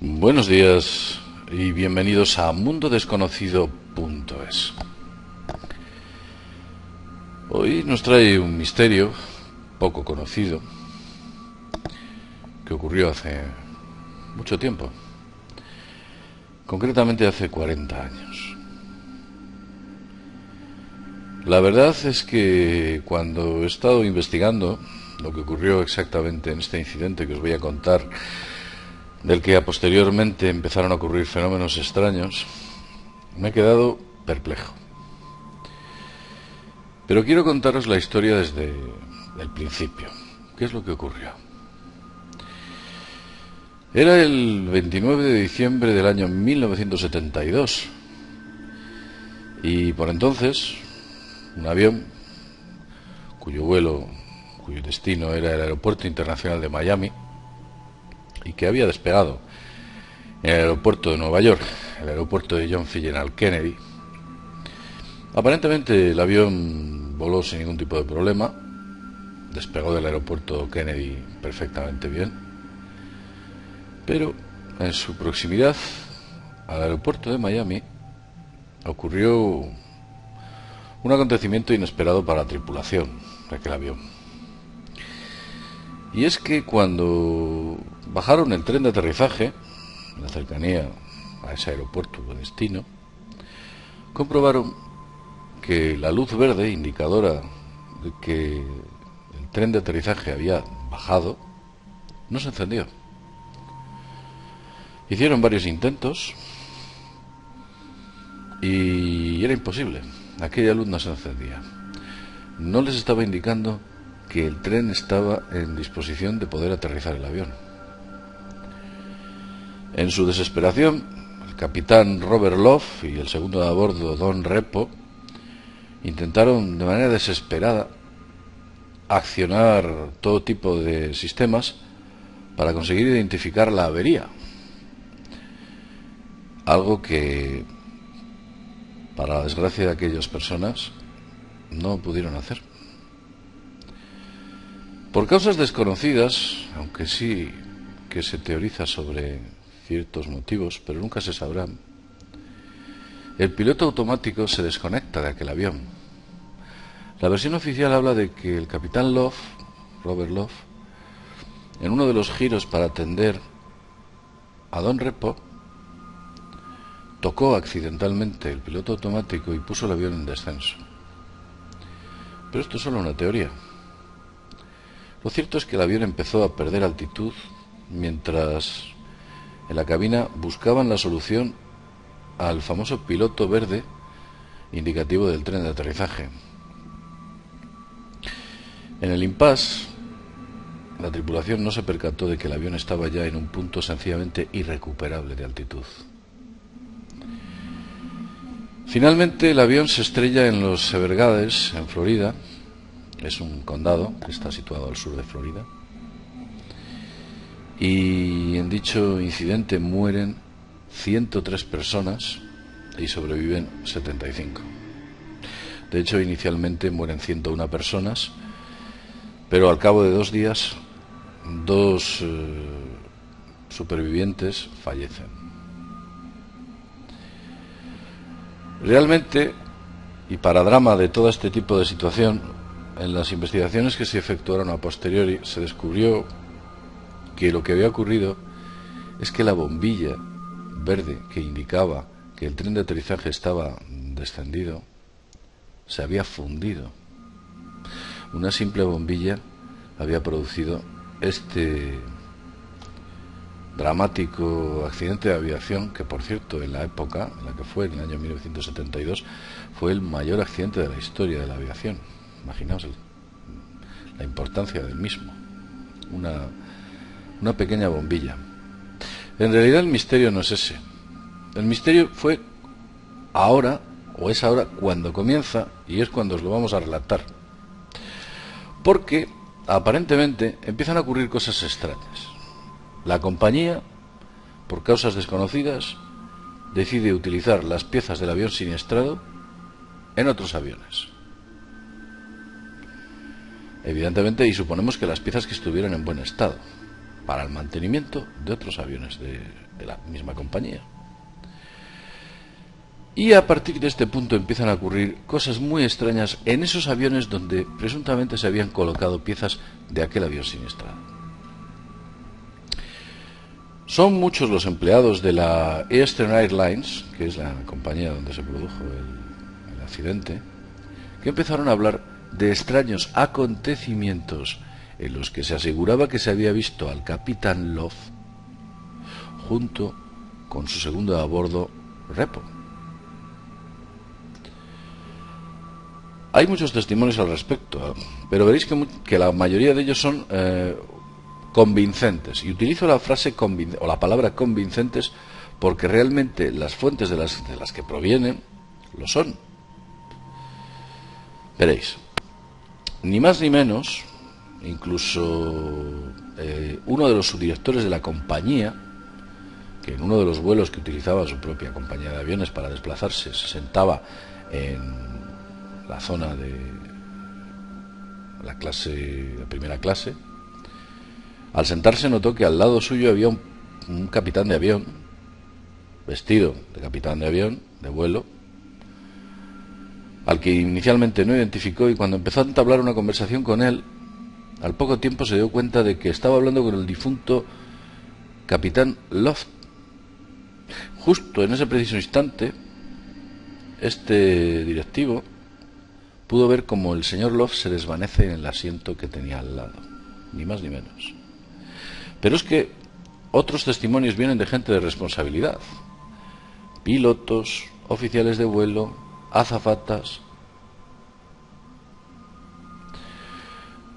Buenos días y bienvenidos a mundodesconocido.es. Hoy nos trae un misterio poco conocido que ocurrió hace mucho tiempo, concretamente hace 40 años. La verdad es que cuando he estado investigando lo que ocurrió exactamente en este incidente que os voy a contar, del que a posteriormente empezaron a ocurrir fenómenos extraños, me he quedado perplejo. Pero quiero contaros la historia desde el principio. ¿Qué es lo que ocurrió? Era el 29 de diciembre del año 1972 y por entonces un avión cuyo destino era el Aeropuerto Internacional de Miami y que había despegado en el aeropuerto de Nueva York, el aeropuerto de John F. Kennedy. Aparentemente el avión voló sin ningún tipo de problema, despegó del aeropuerto Kennedy perfectamente bien, pero en su proximidad al aeropuerto de Miami ocurrió un acontecimiento inesperado para la tripulación de aquel avión. Y es que cuando bajaron el tren de aterrizaje en la cercanía a ese aeropuerto de destino, comprobaron que la luz verde indicadora de que el tren de aterrizaje había bajado no se encendió. Hicieron varios intentos y era imposible. Aquella luz no se encendía. No les estaba indicando que el tren estaba en disposición de poder aterrizar el avión. En su desesperación, el capitán Robert Love y el segundo de a bordo, Don Repo, intentaron de manera desesperada accionar todo tipo de sistemas para conseguir identificar la avería. Algo que, para la desgracia de aquellas personas, no pudieron hacer. Por causas desconocidas, aunque sí que se teoriza sobre ciertos motivos, pero nunca se sabrán, el piloto automático se desconecta de aquel avión. La versión oficial habla de que el capitán Love, Robert Love, en uno de los giros para atender a Don Repo, tocó accidentalmente el piloto automático y puso el avión en descenso. Pero esto es solo una teoría. Lo cierto es que el avión empezó a perder altitud mientras en la cabina buscaban la solución al famoso piloto verde indicativo del tren de aterrizaje. En el impasse, la tripulación no se percató de que el avión estaba ya en un punto sencillamente irrecuperable de altitud. Finalmente el avión se estrella en los Everglades, en Florida. Es un condado que está situado al sur de Florida. Y en dicho incidente mueren 103 personas y sobreviven 75. De hecho, inicialmente mueren 101 personas, pero al cabo de 2 días, 2 supervivientes fallecen. Realmente, y para drama de todo este tipo de situación, en las investigaciones que se efectuaron a posteriori se descubrió que lo que había ocurrido es que la bombilla verde que indicaba que el tren de aterrizaje estaba descendido se había fundido. Una simple bombilla había producido este dramático accidente de aviación que, por cierto, en la época en la que fue, en el año 1972, fue el mayor accidente de la historia de la aviación. Imaginaos la importancia del mismo. Una pequeña bombilla. En realidad el misterio no es ese. El misterio fue ahora, o es ahora, cuando comienza, y es cuando os lo vamos a relatar. Porque, aparentemente, empiezan a ocurrir cosas extrañas. La compañía, por causas desconocidas, decide utilizar las piezas del avión siniestrado en otros aviones. Evidentemente, y suponemos que las piezas que estuvieran en buen estado. para el mantenimiento de otros aviones de la misma compañía. Y a partir de este punto empiezan a ocurrir cosas muy extrañas en esos aviones donde presuntamente se habían colocado piezas de aquel avión siniestrado. Son muchos los empleados de la Eastern Airlines, que es la compañía donde se produjo el accidente, que empezaron a hablar de extraños acontecimientos en los que se aseguraba que se había visto al capitán Love junto con su segundo a bordo, Repo. Hay muchos testimonios al respecto, pero veréis que la mayoría de ellos son convincentes, y utilizo la frase o la palabra convincentes porque realmente las fuentes de las que provienen lo son. Veréis, ni más ni menos, incluso uno de los subdirectores de la compañía, que en uno de los vuelos que utilizaba su propia compañía de aviones para desplazarse se sentaba en la zona de la primera clase, al sentarse notó que al lado suyo había un capitán de avión, vestido de capitán de avión, de vuelo, al que inicialmente no identificó, y cuando empezó a entablar una conversación con él, al poco tiempo se dio cuenta de que estaba hablando con el difunto capitán Love. Justo en ese preciso instante, este directivo pudo ver como el señor Love se desvanece en el asiento que tenía al lado, ni más ni menos. Pero es que otros testimonios vienen de gente de responsabilidad, pilotos, oficiales de vuelo, azafatas.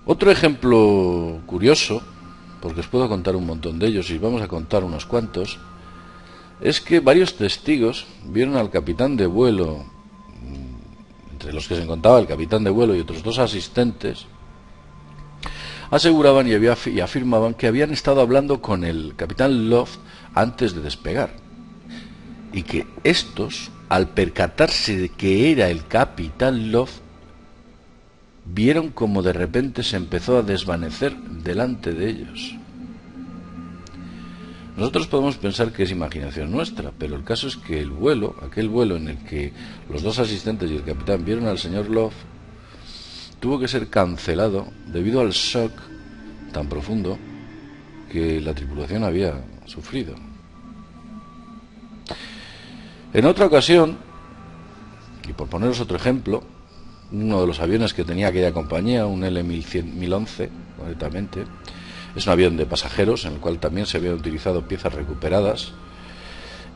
Otro ejemplo curioso, porque os puedo contar un montón de ellos y vamos a contar unos cuantos, es que varios testigos vieron al capitán de vuelo, entre los que se encontraba el capitán de vuelo y otros dos asistentes, aseguraban y afirmaban que habían estado hablando con el capitán Love antes de despegar, y que estos, al percatarse de que era el capitán Love, vieron como de repente se empezó a desvanecer delante de ellos. Nosotros podemos pensar que es imaginación nuestra, pero el caso es que aquel vuelo en el que los dos asistentes y el capitán vieron al señor Love, tuvo que ser cancelado debido al shock tan profundo que la tripulación había sufrido. En otra ocasión, y por poneros otro ejemplo, uno de los aviones que tenía aquella compañía, un L-1011 concretamente, es un avión de pasajeros en el cual también se habían utilizado piezas recuperadas,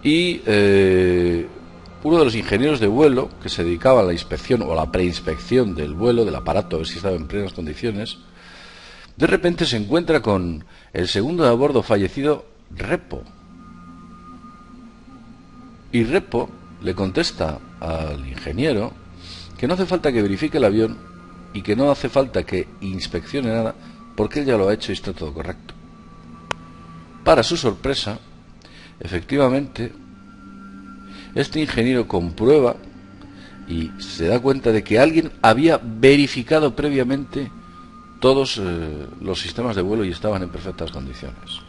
y uno de los ingenieros de vuelo que se dedicaba a la inspección o a la preinspección del vuelo, del aparato, a ver si estaba en plenas condiciones, de repente se encuentra con el segundo de a bordo fallecido, Repo. Y Repo le contesta al ingeniero que no hace falta que verifique el avión y que no hace falta que inspeccione nada, porque él ya lo ha hecho y está todo correcto. Para su sorpresa, efectivamente, este ingeniero comprueba y se da cuenta de que alguien había verificado previamente todos los sistemas de vuelo y estaban en perfectas condiciones.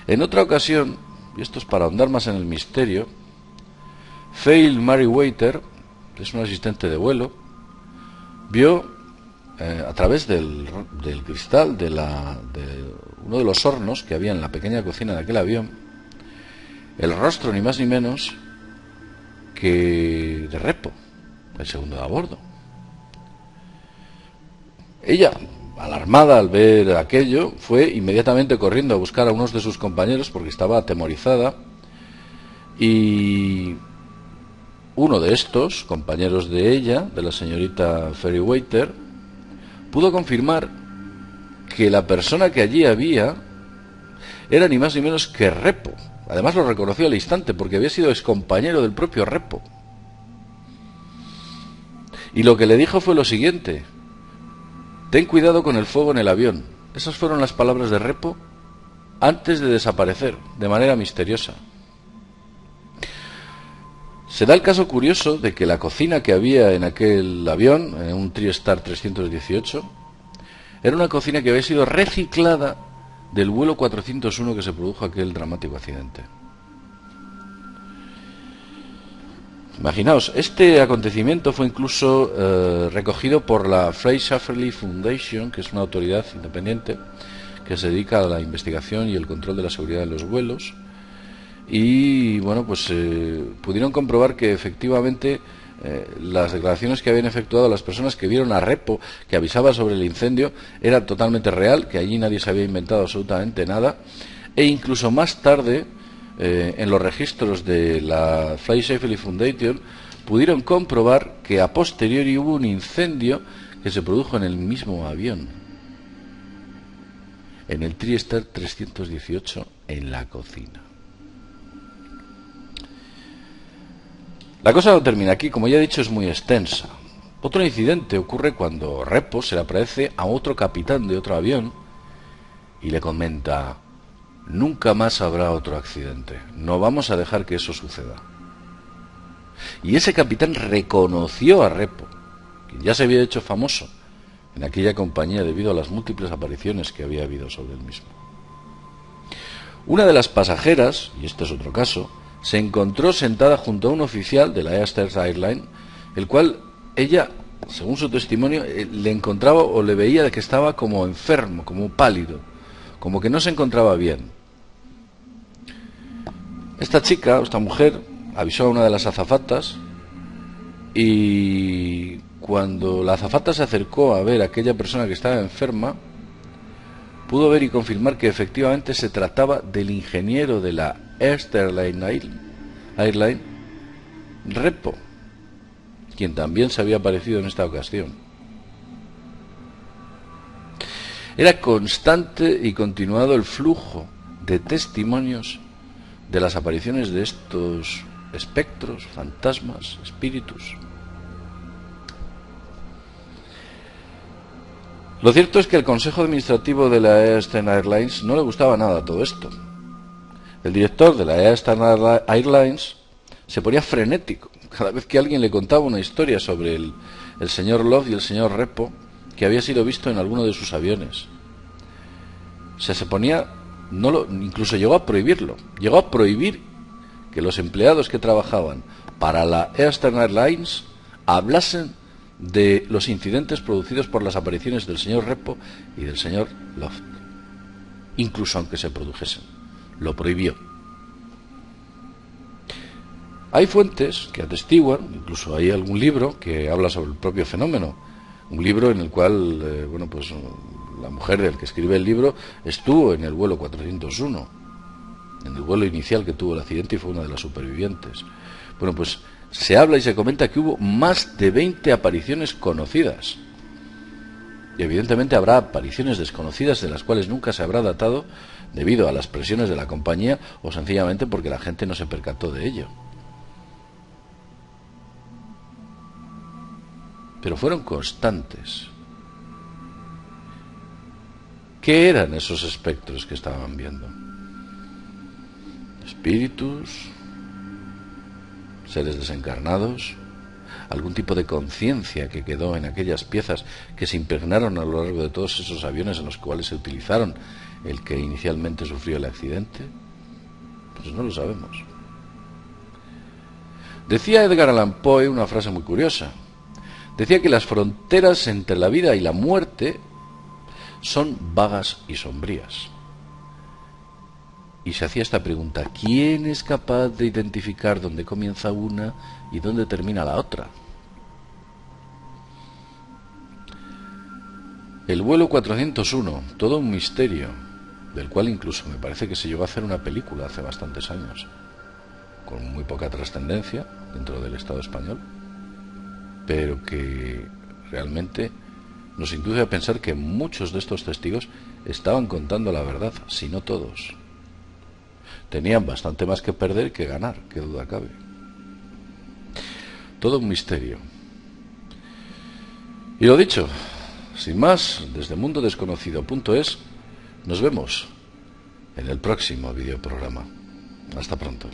En otra ocasión, y esto es para ahondar más en el misterio, Fail Merriweather, que es un asistente de vuelo, vio a través del cristal de uno de los hornos que había en la pequeña cocina de aquel avión, el rostro ni más ni menos que de Repo, el segundo de a bordo. Ella, alarmada al ver aquello, fue inmediatamente corriendo a buscar a unos de sus compañeros porque estaba atemorizada, y uno de estos compañeros de ella, de la señorita Merriweather, pudo confirmar que la persona que allí había era ni más ni menos que Repo. Además lo reconoció al instante porque había sido excompañero del propio Repo. Y lo que le dijo fue lo siguiente: ten cuidado con el fuego en el avión. Esas fueron las palabras de Repo antes de desaparecer de manera misteriosa. Se da el caso curioso de que la cocina que había en aquel avión, en un TriStar 318, era una cocina que había sido reciclada del vuelo 401 que se produjo aquel dramático accidente. Imaginaos, este acontecimiento fue incluso recogido por la Frey Schafferly Foundation, que es una autoridad independiente que se dedica a la investigación y el control de la seguridad de los vuelos. Y bueno, pues pudieron comprobar que efectivamente las declaraciones que habían efectuado las personas que vieron a Repo, que avisaba sobre el incendio, era totalmente real, que allí nadie se había inventado absolutamente nada. E incluso más tarde, en los registros de la Frey Schafferly Foundation, pudieron comprobar que a posteriori hubo un incendio que se produjo en el mismo avión, en el TriStar 318, en la cocina. La cosa no termina aquí, como ya he dicho, es muy extensa. Otro incidente ocurre cuando Repo se le aparece a otro capitán de otro avión y le comenta: nunca más habrá otro accidente, no vamos a dejar que eso suceda. Y ese capitán reconoció a Repo, quien ya se había hecho famoso en aquella compañía debido a las múltiples apariciones que había habido sobre el mismo. Una de las pasajeras, y este es otro caso, se encontró sentada junto a un oficial de la Eastern Airlines, el cual ella, según su testimonio, le encontraba o le veía de que estaba como enfermo, como pálido, como que no se encontraba bien. Esta chica, esta mujer, avisó a una de las azafatas, y cuando la azafata se acercó a ver a aquella persona que estaba enferma, pudo ver y confirmar que efectivamente se trataba del ingeniero de la Eastern Airlines, Repo, quien también se había aparecido en esta ocasión. Era constante y continuado el flujo de testimonios de las apariciones de estos espectros, fantasmas, espíritus. Lo cierto es que el consejo administrativo de la Eastern Airlines no le gustaba nada todo esto. El director de la Eastern Airlines se ponía frenético cada vez que alguien le contaba una historia sobre el señor Love y el señor Repo que había sido visto en alguno de sus aviones. O sea, se ponía, incluso llegó a prohibirlo, llegó a prohibir que los empleados que trabajaban para la Eastern Airlines hablasen de los incidentes producidos por las apariciones del señor Repo y del señor Love, incluso aunque se produjesen. Lo prohibió. Hay fuentes que atestiguan, incluso hay algún libro que habla sobre el propio fenómeno, un libro en el cual la mujer del que escribe el libro estuvo en el vuelo 401, en el vuelo inicial que tuvo el accidente, y fue una de las supervivientes. Bueno, pues se habla y se comenta que hubo más de 20 apariciones conocidas. Y evidentemente habrá apariciones desconocidas de las cuales nunca se habrá datado debido a las presiones de la compañía o sencillamente porque la gente no se percató de ello. Pero fueron constantes. ¿Qué eran esos espectros que estaban viendo? ¿Espíritus? ¿Seres desencarnados? ¿Algún tipo de conciencia que quedó en aquellas piezas que se impregnaron a lo largo de todos esos aviones en los cuales se utilizaron el que inicialmente sufrió el accidente? Pues no lo sabemos. Decía Edgar Allan Poe una frase muy curiosa. Decía que las fronteras entre la vida y la muerte son vagas y sombrías. Y se hacía esta pregunta: ¿quién es capaz de identificar dónde comienza una y dónde termina la otra? El vuelo 401, todo un misterio, del cual incluso me parece que se llegó a hacer una película hace bastantes años, con muy poca trascendencia dentro del Estado español, pero que realmente nos induce a pensar que muchos de estos testigos estaban contando la verdad, si no todos. Tenían bastante más que perder que ganar, qué duda cabe. Todo un misterio. Y lo dicho, sin más, desde mundodesconocido.es, nos vemos en el próximo videoprograma. Hasta pronto.